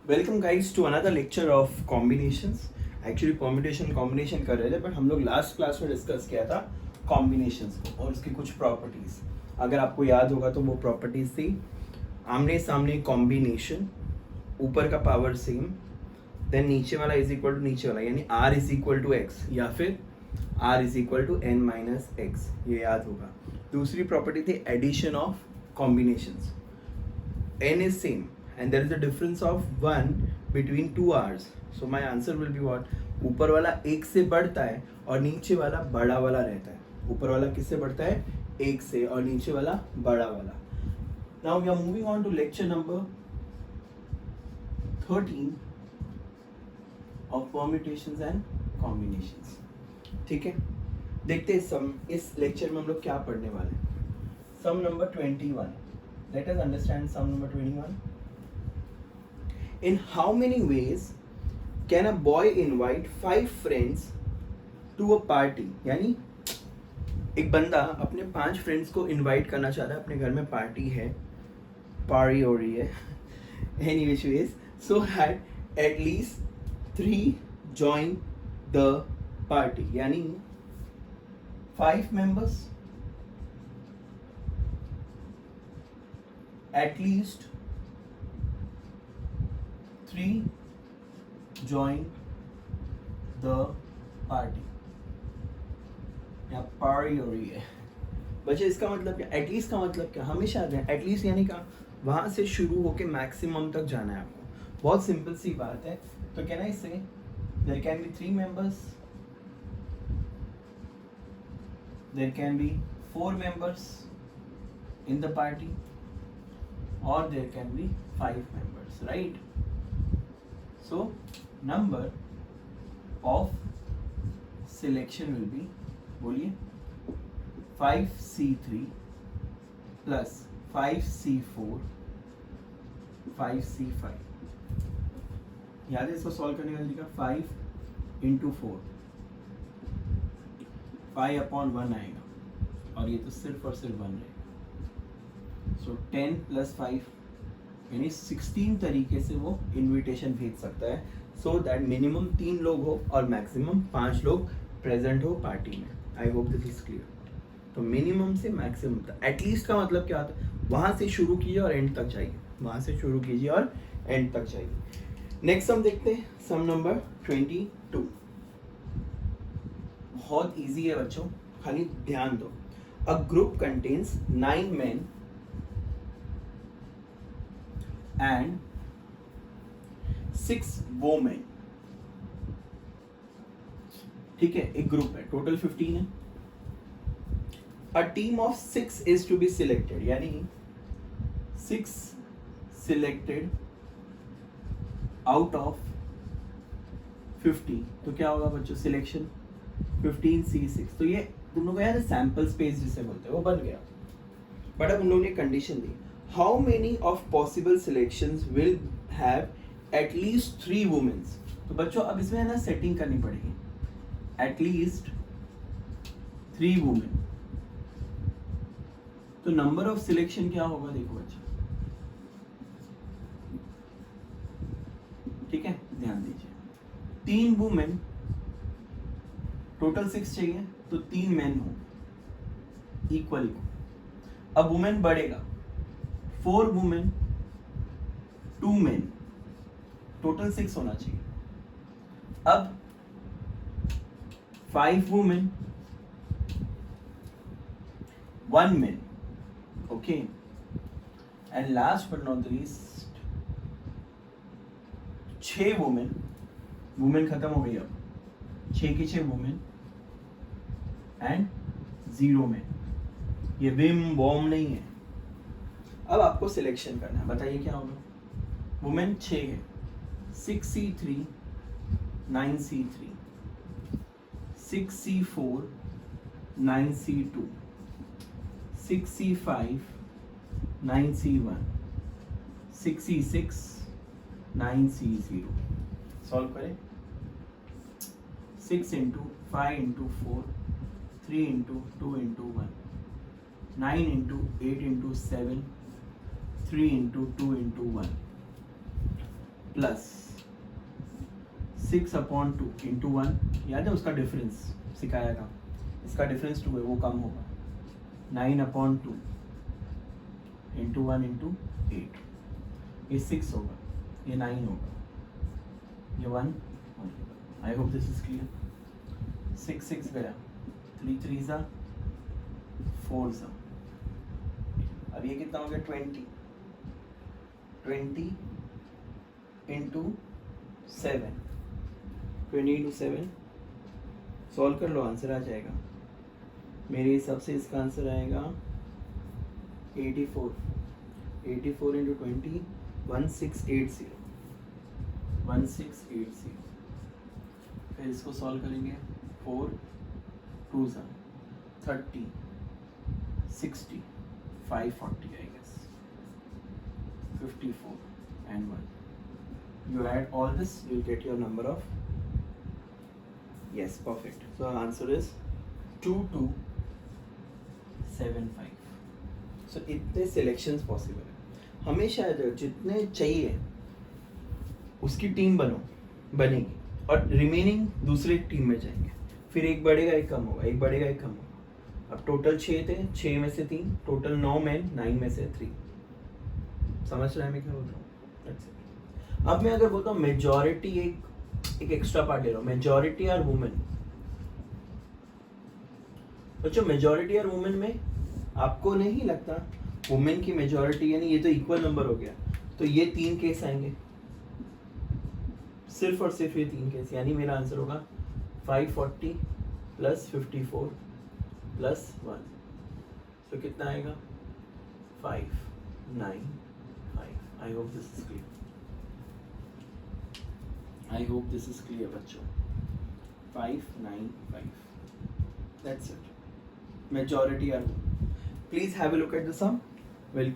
Welcome guys to another lecture of combinations. Actually permutation combination कर रहे थे, but हम लोग लास्ट क्लास में डिस्कस किया था कॉम्बिनेशंस को और उसकी कुछ प्रॉपर्टीज. अगर आपको याद होगा तो वो प्रॉपर्टीज थी आमने सामने कॉम्बिनेशन, ऊपर का पावर सेम, देन नीचे वाला इज इक्वल टू नीचे वाला, यानी r is equal to x या फिर r is equal to n minus x, ये याद होगा. दूसरी प्रॉपर्टी थी addition of combinations. n is same and there is a difference of 1 between two r's, so my answer will be what? ऊपर वाला एक से बढ़ता है और नीचे वाला बड़ा वाला रहता है. ऊपर वाला किससे बढ़ता है? एक से, और नीचे वाला बड़ा वाला. Now we are moving on to lecture number 13 of permutations and combinations. ठीक है, देखते हैं सम. इस लेक्चर में हम लोग क्या पढ़ने वाले हैं. सम number 21. Let us understand sum number 21. In how many ways can a boy invite 5 friends to a party? यानी एक बंदा अपने 5 फ्रेंड्स को इनवाइट करना चाह रहा है, अपने घर में पार्टी है, पार्टी हो रही है, any which ways, so had eight least 3 join the party. यानी 5 members, at least 3 join the party. यहाँ पार्टी हो रही है बच्चे. इसका मतलब क्या? एटलीस्ट का मतलब क्या? हमेशा आते हैं एटलीस्ट, यानी का वहाँ से शुरू होके मैक्सिमम तक जाना है आपको. बहुत सिंपल सी बात है. तो can I say there can be 3 members, there can be 4 members in the party, or there can be 5 members, right? So number of selection will be, बोलिए, 5c3 plus 5c4 5c5. याद है इसको solve करने का तरीका? 5 into 4 5/1 आएगा, और ये तो सिर्फ और सिर्फ 1 रहेगा. सो 10 + 5 यानी 16 तरीके से वो इनविटेशन भेज सकता है, सो दैट मिनिमम 3 लोग हो और मैक्सिमम 5 लोग प्रेजेंट हो पार्टी में. आई होप दिस इज क्लियर. तो मिनिमम से मैक्सिमम तक. एटलीस्ट का मतलब क्या होता है? वहाँ से शुरू कीजिए और एंड तक जाइए, वहाँ से शुरू कीजिए और एंड तक जाइए. नेक्स्ट सम देखते हैं, सम नंबर 22. बहुत ईजी है बच्चों, खाली ध्यान दो. A group contains 9 men and 6 women. ठीक है, एक ग्रुप है, टोटल 15 है. A team of 6 is to be selected, यानी 6 selected out of 50. तो क्या होगा बच्चों? Selection 15c6. तो ये तुम लोग यार सैंपल स्पेस जिसे बोलते हैं वो बन गया. बट अब उन लोगों ने कंडीशन दी, how many of possible selections will have at least 3 womens. तो बच्चों अब इसमें है ना सेटिंग करनी पड़ेगी. At least 3 women. तो नंबर ऑफ सिलेक्शन क्या होगा? देखो बच्चों, ठीक है, ध्यान दीजिए. 3 वुमेन, टोटल 6 चाहिए, तो 3 मेन हो इक्वल को. अब वुमेन बढ़ेगा, 4 वुमेन 2 मेन, टोटल 6 होना चाहिए. अब 5 women 1 main. Okay, and last but not the least 6 women. Women खत्म हो गई, अब 6 की 6 वुमेन एंड 0 मेन. ये विम वॉम नहीं है. अब आपको सिलेक्शन करना है, बताइए क्या होगा? वुमेन 6 है, 6c3 9c3, 6c4 9c2, 6c5 9c1, 6c6 9c0. Solve करें. 6 into 5 into 4 3 into 2 into 1 9 into 8 into 7 3 into 2 into 1. Plus 6/2 into 1, याद है उसका डिफरेंस सिखाया था, इसका डिफरेंस 2 है, वो कम होगा। 9/2 इंटू 1 इंटू 8, ये 6 होगा, ये 9 होगा, ये 1 होगा। आई होप दिस इज क्लियर। 6 गया, 3 3 4 सा, अब ये कितना हो गया 20 इंटू 7, 20 इंटू 7 सॉल्व कर लो, आंसर आ जाएगा। मेरे हिसाब से इसका आंसर आएगा 84 इंटू 20 1680 1680। फिर इसको सॉल्व करेंगे, 4 2 30 60 540 I guess 54 and 1. You add all this, you'll get your number of, yes, perfect. So our answer is 2275. So इतने selections possible है। हमेशा जितने चाहिए उसकी टीम बनेगी और रिमेनिंग दूसरे टीम में जाएंगे, फिर एक बढ़ेगा एक कम होगा, एक बढ़ेगा एक कम होगा। अब टोटल 6 थे, 6 में से 3, टोटल 9 मैन, 9 में से 3। समझ रहा है मैं क्या बोल रहा हूँ? अब मैं अगर बोलता हूँ मेजॉरिटी, एक एक्स्ट्रा पार्ट ले रहा हूँ, मेजॉरिटी आर वुमेन। बच्चों मेजॉरिटी आर वुमेन में आपको नहीं लगता वुमेन की मेजॉरिटी, यानी ये तो इक्वल नंबर हो गया, तो ये 3 केस आएंगे, सिर्फ और सिर्फ ये 3 केस, यानी मेरा आंसर होगा 540 प्लस 54 प्लस 1, तो कितना आएगा 595। आई hope this is clear, I hope this is clear बच्चों। 595, that's it. Majority are women. Please have a look at the sum. We'll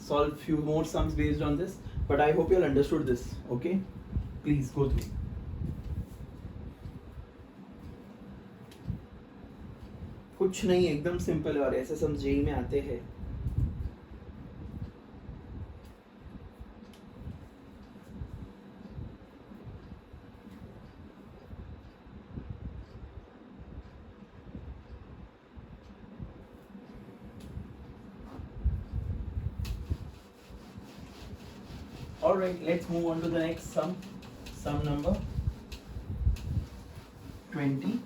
solve few more sums based on this, but I hope you all understood this. Okay, please go through. कुछ नहीं, एकदम simple है और ऐसे सम JEE में आते हैं। Alright, let's move on to the next sum. Sum number 20.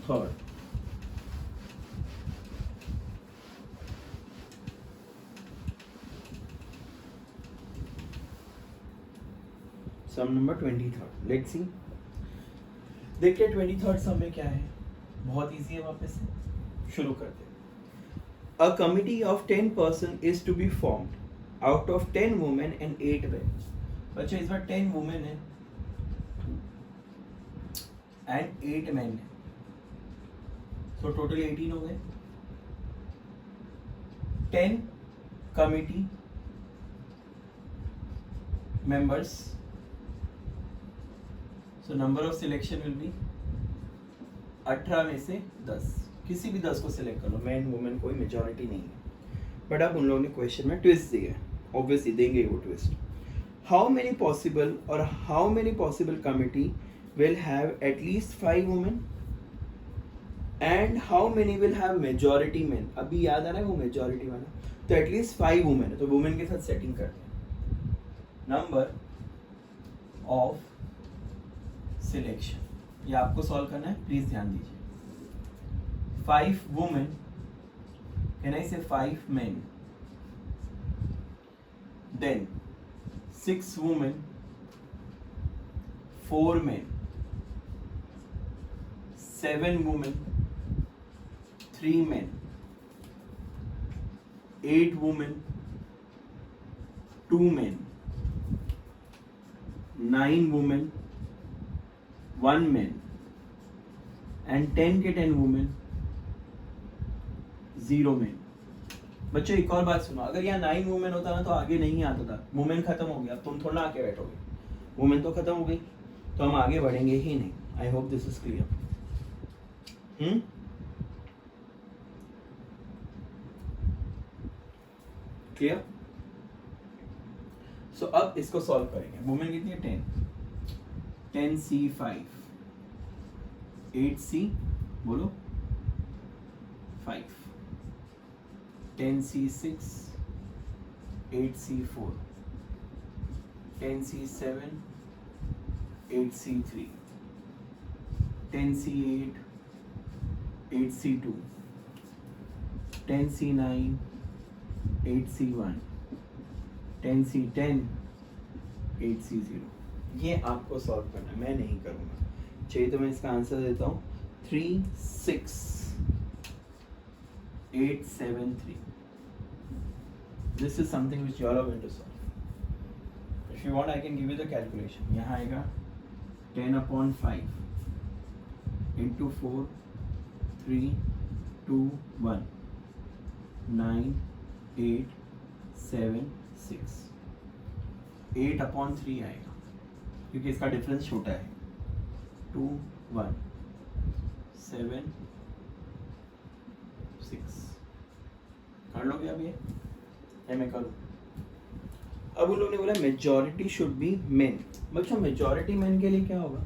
Third. Sum number 23rd. Let's see. देखिए 23rd sum में क्या है, बहुत इजी है, वापस से शुरू करते हैं। A committee of 10 person is to be formed out of 10 women and 8 men. बच्चों इस बार 10 women है and 8 men है, so total 18 हो गए। 10 committee members, so number of selection will be 18 में से 10, किसी भी 10 को सिलेक्ट कर लो, मैन वुमेन कोई मेजॉरिटी नहीं है। बट अब उन लोगों ने क्वेश्चन में ट्विस्ट दिया है, ऑब्वियसली देंगे वो twist. How many possible committee will have at least 5 women and how many will have majority man. अभी याद आ रहा है वो मेजॉरिटी वाला, तो एटलीस्ट 5 वुमेन है, तो वुमेन के साथ सेटिंग करते हैं। नंबर ऑफ सिलेक्शन, ये आपको सॉल्व करना है, प्लीज ध्यान दीजिए। 5 women, can I say 5 men? Then 6 women, 4 men, 7 women, 3 men, 8 women, 2 men, 9 women, 1 man, and 10 के 10 women, 0 men। बच्चों एक और बात सुनो, अगर यहाँ 9 वुमेन होता ना तो आगे नहीं आता था, वुमेन खत्म हो गया, तुम थोड़ा आके बैठोगे, वुमेन तो खत्म हो गई, तो हम आगे बढ़ेंगे ही नहीं। I hope this is clear. Clear? So अब इसको सॉल्व करेंगे। वुमेन कितनी है? 10C5, 8C बोलो 5, 10C6, 8C4, 10C7, 8C3, 10C8, 8C2, 10C9, 8C1, 10C10, 8C0। ये आपको सॉल्व करना है, मैं नहीं करूँगा। चाहिए तो मैं इसका आंसर देता हूँ 3, 6, 8, 7, 3। This is something which you all are going to solve. If you want, I can give you the calculation. यहाँ आएगा 10/5 into 4, 3, 2, 1, 9, 8, 7, 6, 8/3 आएगा क्योंकि इसका डिफरेंस छोटा है। 2, 1, 7, 6 कर लोगे अब ये? मैं करूँ? अब उन लोगों ने बोला मेजॉरिटी शुड बी मेन। बच्चों मेजॉरिटी मेन के लिए क्या होगा?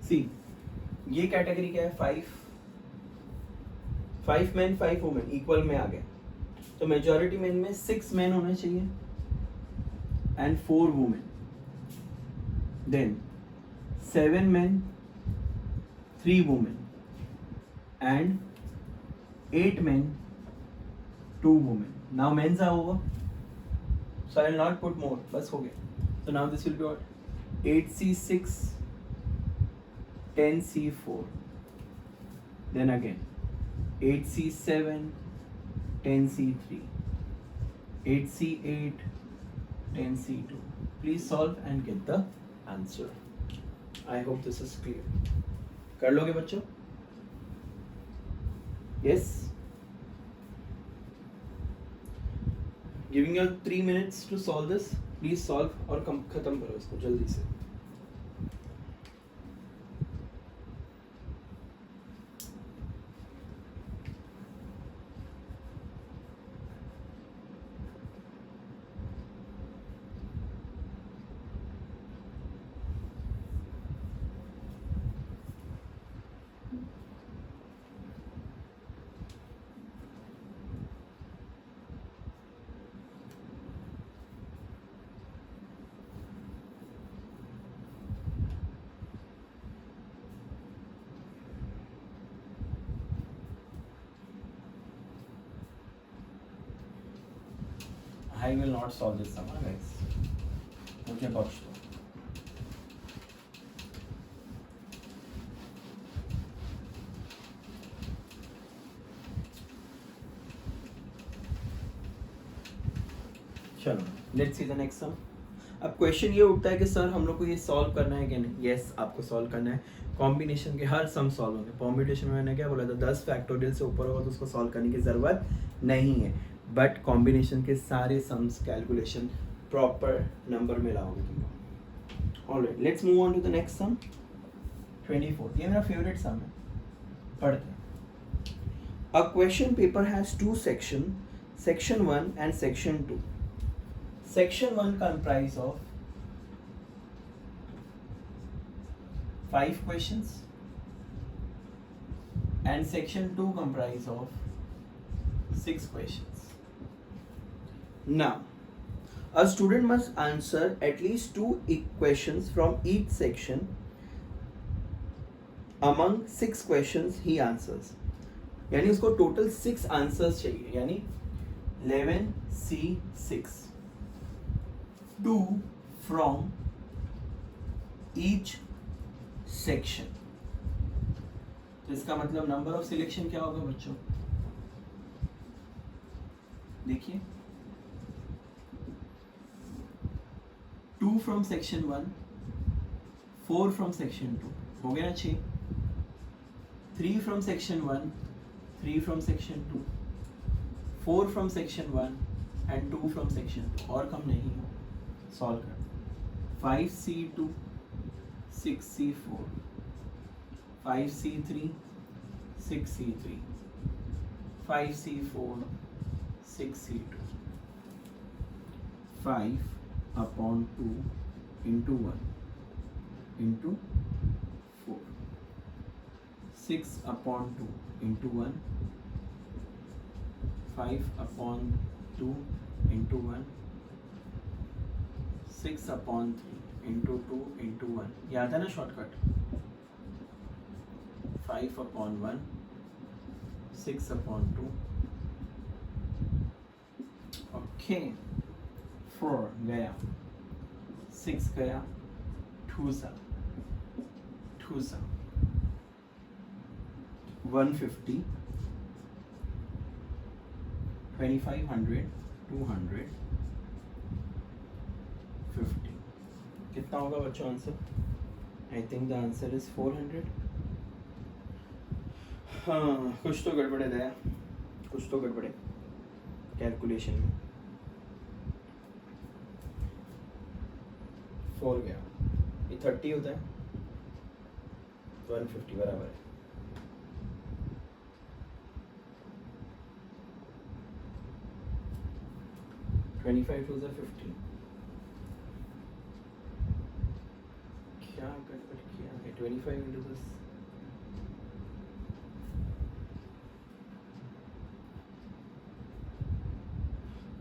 सी ये कैटेगरी क्या है? 5 मेन 5 वुमेन इक्वल में आ गए, तो मेजॉरिटी मेन में 6 मेन होने चाहिए and 4 women, then 7 men 3 women and 8 men 2 women. Now men's are over, so I will not put more. बस हो गया। So now this will be what? 8C6, 10C4, then again 8C7, 10C3, 8C8, 10C2. Please solve and get the answer. I hope this is clear. कर लोगे बच्चों? Yes. Giving you 3 minutes to solve this. Please solve और खत्म करो इसको जल्दी से। I will not solve this sum, guys. मुझे बख्श दो। चलो लेट्स सी द नेक्स्ट सम। अब क्वेश्चन ये उठता है कि सर हम लोग को ये सॉल्व करना है कि नहीं? यस आपको सॉल्व करना है। कॉम्बिनेशन के हर सम सॉल्व होंगे। परम्यूटेशन में मैंने क्या बोला था? 10 फैक्टोरियल से ऊपर होगा तो उसको सॉल्व करने की ज़रूरत नहीं है, बट कॉम्बिनेशन के सारे सम्स कैलकुलेशन प्रॉपर नंबर में लाओगे तुम। All right, let's move on to the next sum 24। ये मेरा फेवरेट सम है, पढ़ते हैं। A question paper has 2 section, section 1 and section 2। Section 1 comprise of 5 questions and section 2 comprise of 6 questions. Now, a student must answer at least 2 questions from each section. Among 6 questions he answers. यानी उसको total 6 answers चाहिए, यानी 11C6. 2 from each section. तो इसका मतलब number of selection क्या होगा बच्चों? देखिए 2 from section 1, 4 from section 2, हो गया ना 6। 3 from section 1, 3 from section 2, 4 from section 1 and 2 from section 2, और कम नहीं हो। सॉल्व कर 5C2, 6C4, 5C3, 6C3, 5C4, 6C2, 5/2 into 1 into 4, 6/2 into 1, 5/2 into 1, 6/3 into 2 into 1. याद है ना शॉर्टकट? 5/1, 6/2. ओके, 4 गया, 6 गया, 2 सा 150, 2500, 200, 50. कितना होगा बच्चों answer? I think the answer is 400. हाँ, कुछ तो गड़बड़े दया, कुछ तो गड़बड़े कैलकुलेशन में. 4 गया, ये 30 होता है, 150 बराबर है. Twenty five to 50. क्या गड़बड़ किया है? 25 इंटू दिस.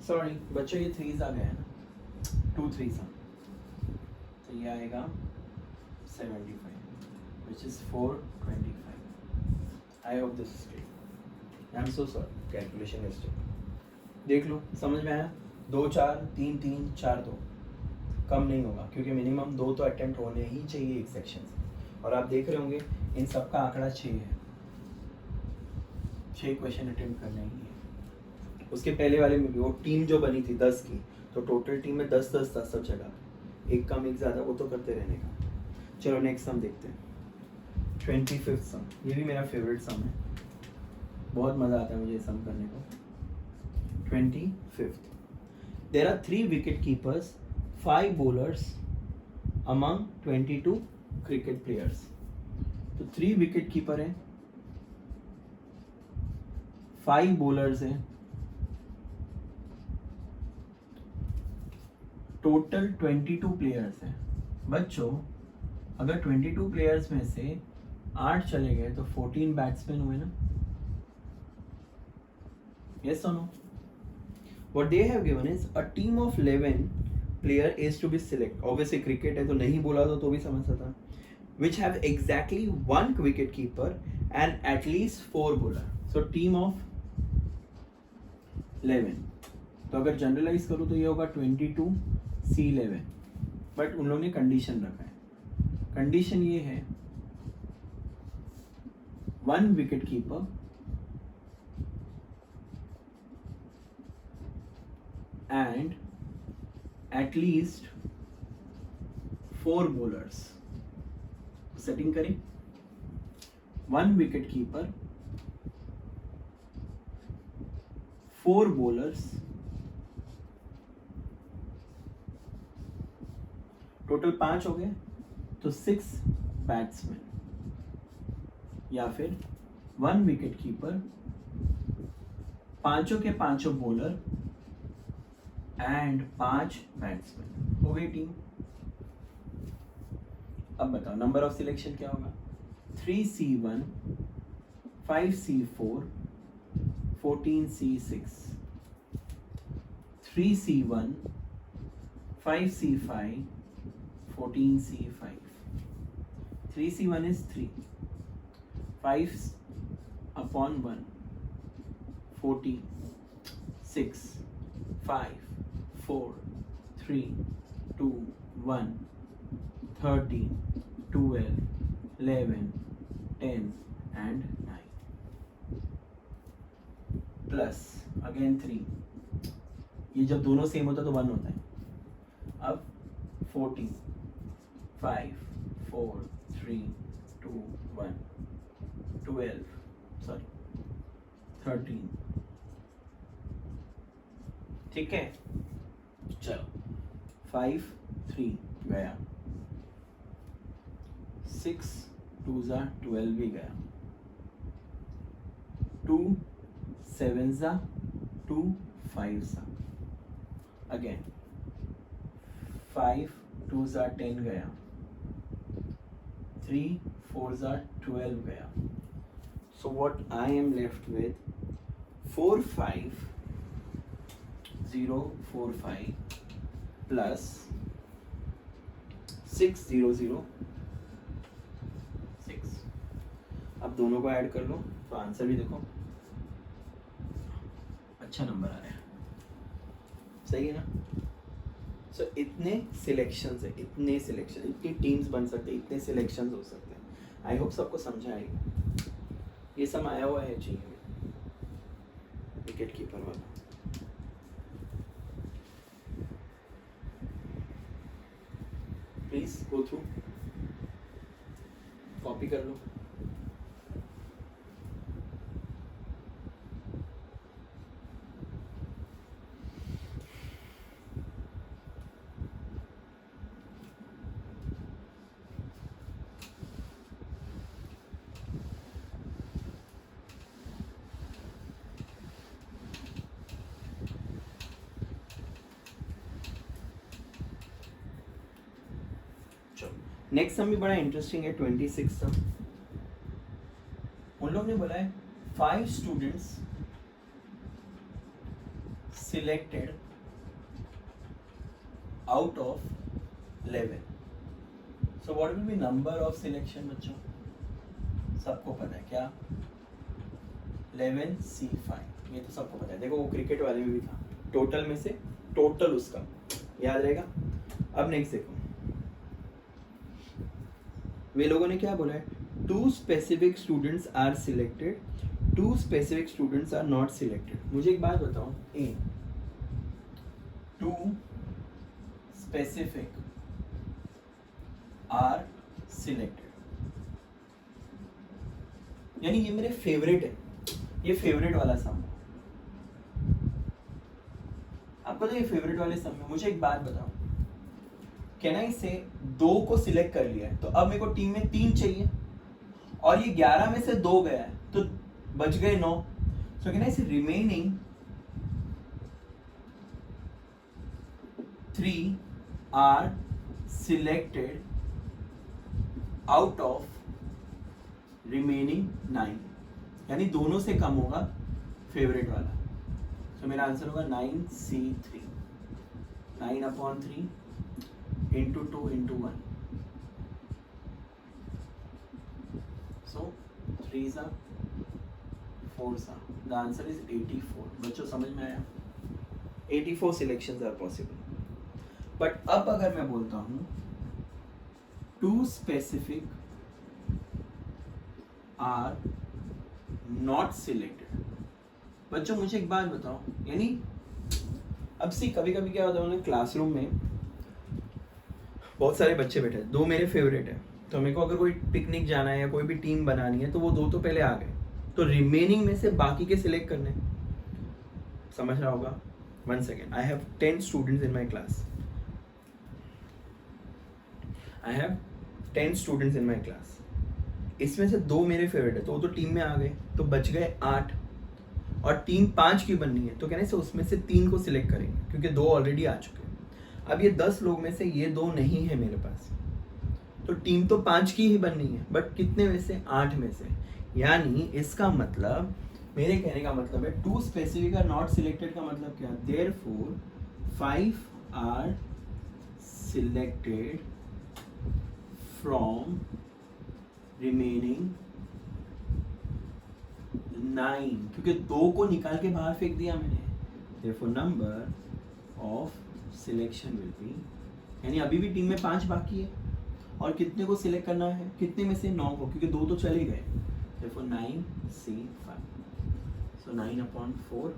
सॉरी बच्चों, ये 3s आ गए हैं ना, 2 3s. तो ये आएगा 75, which is 425. I hope this is clear. I am so sorry, calculation mistake. देख लो, समझ में आया? 2 4 3 3 4 2 कम नहीं होगा, क्योंकि मिनिमम 2 तो अटेम्प्ट होने ही चाहिए एक सेक्शन से. और आप देख रहे होंगे इन सब का आंकड़ा 6 है. 6 क्वेश्चन अटेम्प्ट करने ही है. उसके पहले वाले में भी वो टीम जो बनी थी 10 की, तो टोटल टीम में 10 10 था सब जगह, एक कम एक ज़्यादा, वो तो करते रहने का. चलो नेक्स्ट सम देखते हैं. 25th सम, ये भी मेरा फेवरेट सम है, बहुत मज़ा आता है मुझे सम करने को. 25th. There are 3 wicket keepers, 5 bowlers among 22 cricket players. तो 3 wicket keeper हैं, 5 bowlers हैं, टोटल 22 प्लेयर्स हैं. बच्चों अगर 22 प्लेयर्स में से 8 चले गए तो 14 बैट्समैन हुए ना? Yes or no? What they have given is a team of 11 player is to be select. Obviously cricket है तो नहीं बोला तो भी समझ सकता. Which have exactly 1 wicket keeper and at least 4 bowler. So team of 11. तो अगर जनरलाइज करूँ तो ये होगा 22C11. बट उन लोगों ने कंडीशन रखा है. कंडीशन ये है 1 wicket keeper and at least 4 bowlers. Setting करें. 1 विकेट कीपर, 4 bowlers, टोटल 5 हो गए तो 6 बैट्समैन, या फिर 1 विकेट कीपर, 5 के 5 बॉलर एंड 5 बैट्समैन. हो गई टीम. अब बताओ नंबर ऑफ सिलेक्शन क्या होगा? 3C1, 5C4, 14C6, 3C1, 5C5, 14C5. 3C1 is 3, 5/1, 14, 6, 5, 4, 3, 2, 1, 13, 12, 11, 10 and 9 plus again 3. ये जब दोनों सेम होता है तो 1 होता है. अब 14, 5, 4, 3, 2, 1, 13. ठीक है. चलो 5 3 गया, 6 2 12 भी गया, 2 7s are 2 5s are again 5 2s are 10 गया 3 4s are 12 गया. So what I am left with 4 5 0 4 5 plus 6 0 0 6. अब दोनों को ऐड कर लो तो आंसर भी देखो अच्छा नंबर आ रहा है. सही है ना. सो इतने सिलेक्शंस है, इतने सिलेक्शन, इतनी टीम्स बन सकते हैं, इतने सिलेक्शंस हो सकते हैं. आई होप सबको समझ आएगा. ये सब आया हुआ है जी विकेट कीपर वाला. प्लीज गो थ्रू, कॉपी कर लो. नेक्स्ट सम भी बड़ा इंटरेस्टिंग है. 26 सम. उन लोग ने बोला है 5 students selected out of 11. So what will be number of selection बच्चों? सबको पता है क्या? 11 C5. ये तो सबको पता है. देखो वो क्रिकेट वाले में भी था. टोटल में से टोटल उसका याद रहेगा. अब नेक्स्ट देखो, वे लोगों ने क्या बोला है? 2 specific students are selected, 2 specific students are not selected. मुझे एक बात बताओ, ए 2 स्पेसिफिक आर सिलेक्टेड, यानी ये मेरे फेवरेट है. ये फेवरेट वाला सम है. आपको तो ये फेवरेट वाले सम में मुझे एक बात बताओ, कैन आई से 2 को सिलेक्ट कर लिया है तो अब मेरे को टीम में 3 चाहिए और ये 11 में से 2 गया है तो बच गए 9. सो can I say remaining 3 are selected out of remaining 9, यानी दोनों से कम होगा फेवरेट वाला. सो मेरा आंसर होगा 9C3. 9/3 into 2 into 1. So 3s are 4s are. The answer is 84. बच्चों समझ में आया? 84 selections are possible. But अब अगर मैं बोलता हूँ 2 specific are not selected. बच्चों मुझे एक बात बताओ, यानी अब सी कभी कभी क्या होता है ना, क्लासरूम में बहुत सारे बच्चे बैठे हैं, 2 मेरे फेवरेट है, तो मेरे को अगर कोई पिकनिक जाना है या कोई भी टीम बनानी है तो वो 2 तो पहले आ गए, तो रिमेनिंग में से बाकी के सिलेक्ट करने. समझ रहा होगा? 1 second. I have 10 students in my class. I have 10 students in my class. इसमें से 2 मेरे फेवरेट है तो वो तो टीम में आ गए, तो बच गए 8 और टीम 5 की बननी है तो कहने से उसमें से 3 को सिलेक्ट करेंगे क्योंकि 2 ऑलरेडी आ चुके हैं. अब ये 10 लोग में से ये 2 नहीं है मेरे पास, तो टीम तो 5 की ही बननी है, बट कितने में से? 8 में से. यानी इसका मतलब, मेरे कहने का मतलब है 2 स्पेसिफिक आर नॉट सिलेक्टेड का मतलब क्या? Therefore 5 are selected from remaining 9, क्योंकि 2 को निकाल के बाहर फेंक दिया मैंने. Therefore number of selection will be, यानी अभी भी टीम में 5 बाकी है और कितने को सिलेक्ट करना है? कितने में से? 9 को, क्योंकि 2 तो चले गए. देखो 9C5. So 9/4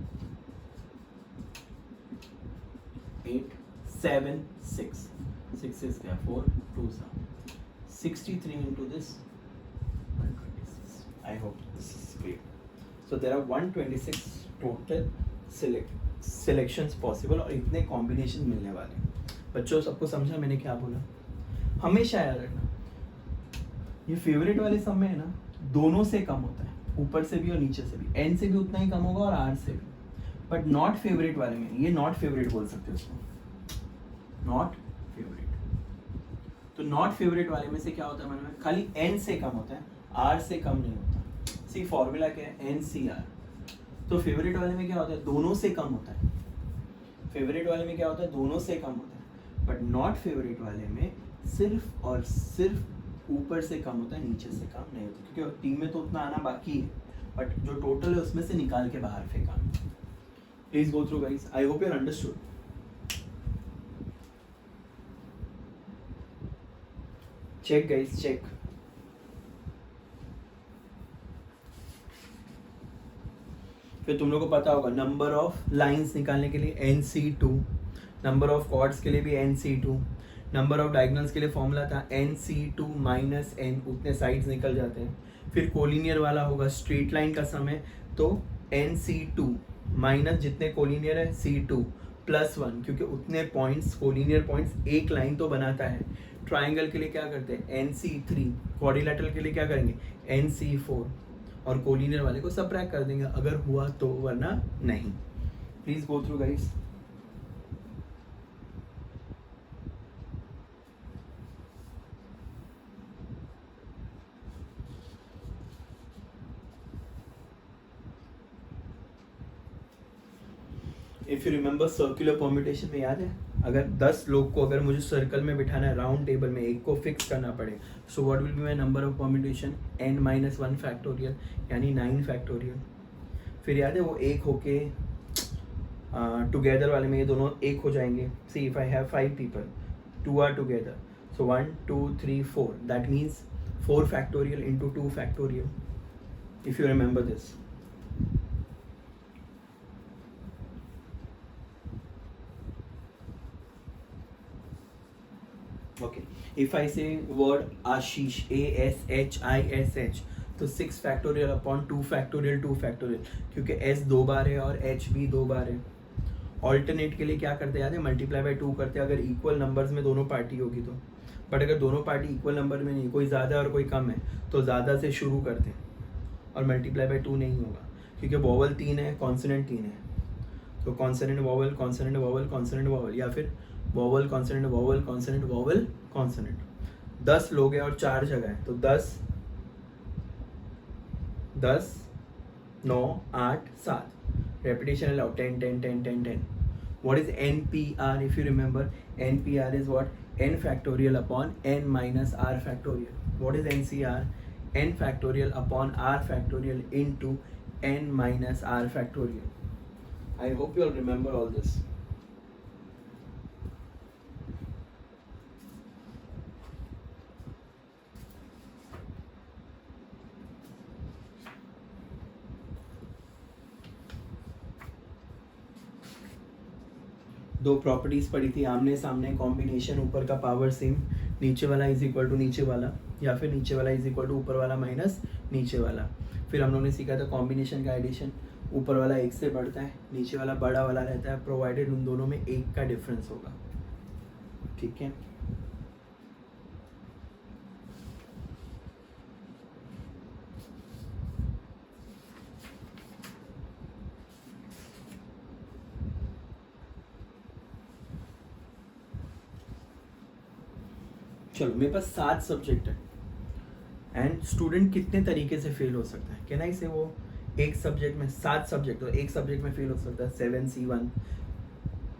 8 7 6 6 is there, 4 2s are 63 into this 126. I hope this is clear. So there are 126 total selections possible और इतने कॉम्बिनेशन मिलने वाले. बच्चों सबको समझा मैंने क्या बोला? हमेशा याद रखना, ये फेवरेट वाले सब में है ना, दोनों से कम होता है, ऊपर से भी और नीचे से भी, n से भी उतना ही कम होगा और r से भी। बट नॉट फेवरेट वाले में, ये नॉट फेवरेट बोल सकते हो उसको, नॉट फेवरेट। तो नॉट फेवरेट वाले में से क्या होता है मन में, खाली n से कम होता है, r से कम नहीं होता। सी फॉर्मूला क्या है, NCR। तो फेवरेट वाले में क्या होता है, दोनों से कम होता है। फेवरेट वाले में क्या होता है, दोनों से कम होता है। बट नॉट फेवरेट वाले में सिर्फ और सिर्फ ऊपर से कम होता है, नीचे से कम नहीं होता, क्योंकि टीम में तो उतना आना बाकी है, बट जो टोटल है उसमें से निकाल के बाहर फेंका। Please go through guys, I hope you understood. Check guys, check. फिर तुम लोग को पता होगा नंबर ऑफ लाइंस निकालने के लिए NC2, नंबर ऑफ कॉर्ड्स के लिए भी NC2, नंबर ऑफ डायगोनल्स के लिए फॉर्मूला था NC2 माइनस n, उतने साइड्स निकल जाते हैं। फिर कोलिनियर वाला होगा स्ट्रेट लाइन का समय, तो NC2 माइनस जितने कोलिनियर है C2 प्लस 1, क्योंकि उतने पॉइंट्स, कोलिनियर पॉइंट्स एक लाइन तो बनाता है। ट्राइंगल के लिए क्या करते हैं NC3, क्वाड्रिलेटरल के लिए क्या करेंगे NC4, और कोलिनियर वाले को सबट्रैक्ट कर देंगे अगर हुआ तो, वरना नहीं। Please go through guys. If you remember circular permutation में याद है, अगर 10 लोग को अगर मुझे सर्कल में बिठाना है राउंड टेबल में, एक को फिक्स करना पड़े, so what will be my number of permutation, n-1 factorial, यानी 9 फैक्टोरियल। फिर याद है वो एक होके टुगेदर वाले में ये दोनों एक हो जाएंगे। See if I have 5 people, 2 are together, so 1 2 3 4, that means 4 factorial into 2 factorial, if you remember this. Okay, if I say word Ashish, ASHISH, तो 6 फैक्टोरियल अपॉन 2 फैक्टोरियल 2 फैक्टोरियल, क्योंकि S 2 बार है और H भी 2 बार है। ऑल्टरनेट के लिए क्या करते हैं याद है, मल्टीप्लाई बाय 2 करते हैं अगर इक्वल नंबर्स में दोनों पार्टी होगी तो। बट अगर दोनों पार्टी इक्वल नंबर में नहीं, कोई ज़्यादा और कोई कम है, तो ज़्यादा से शुरू करते हैं और मल्टीप्लाई बाय 2 नहीं होगा, क्योंकि वोवल 3 है, कॉन्सोनेंट 3 है। तो consonant vowel consonant vowel consonant vowel, या फिर vowel consonant vowel consonant vowel consonant. 10 लोग हैं और 4 जगह है, तो 10 10 9 8 7, repetition allowed, 10 10 10 10 10। What is NPR? If you remember, NPR is what? N factorial upon n minus r factorial. What is NCR? N factorial upon r factorial into n minus r factorial. I hope you all remember all this. दो properties पढ़ी थी, आमने सामने combination, ऊपर का power same, नीचे वाला is equal to नीचे वाला, या फिर नीचे वाला इज इक्वल टू ऊपर वाला माइनस नीचे वाला। फिर हम लोगों ने सीखा था कॉम्बिनेशन का एडिशन, ऊपर वाला एक से बढ़ता है, नीचे वाला बड़ा वाला रहता है, प्रोवाइडेड उन दोनों में एक का डिफरेंस होगा। ठीक है, चलो मेरे पास 7 सब्जेक्ट है, एंड स्टूडेंट कितने तरीके से फेल हो सकता है, कहना इसे वो एक सब्जेक्ट में 7 सब्जेक्ट, तो एक सब्जेक्ट में फेल हो सकता है 7C1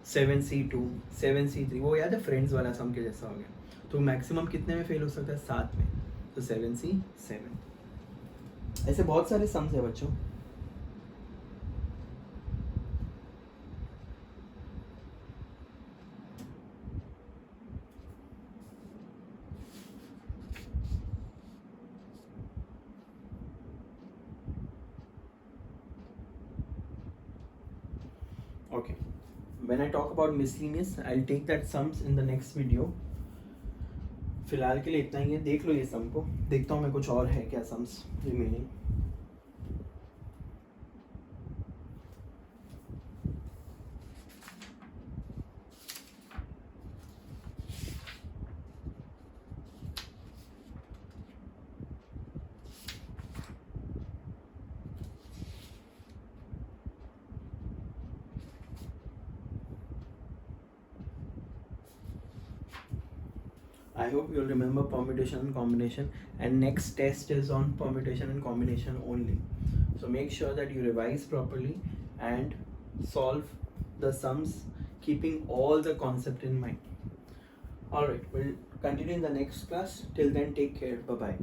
7C2 7C3, वो याद है फ्रेंड्स वाला सम के जैसा हो गया। तो मैक्सिमम कितने में फेल हो सकता है, 7 में, तो 7C7। ऐसे बहुत सारे सम्स है बच्चों। Okay, when I talk about miscellaneous, I'll take that sums in the next video. फिलहाल के लिए इतना ही है, देख लो ये सम को, देखता हूँ मैं कुछ और है क्या sums remaining. I hope you'll remember permutation and combination, and next test is on permutation and combination only. So make sure that you revise properly and solve the sums keeping all the concept in mind. Alright, we'll continue in the next class. Till then, take care. Bye bye.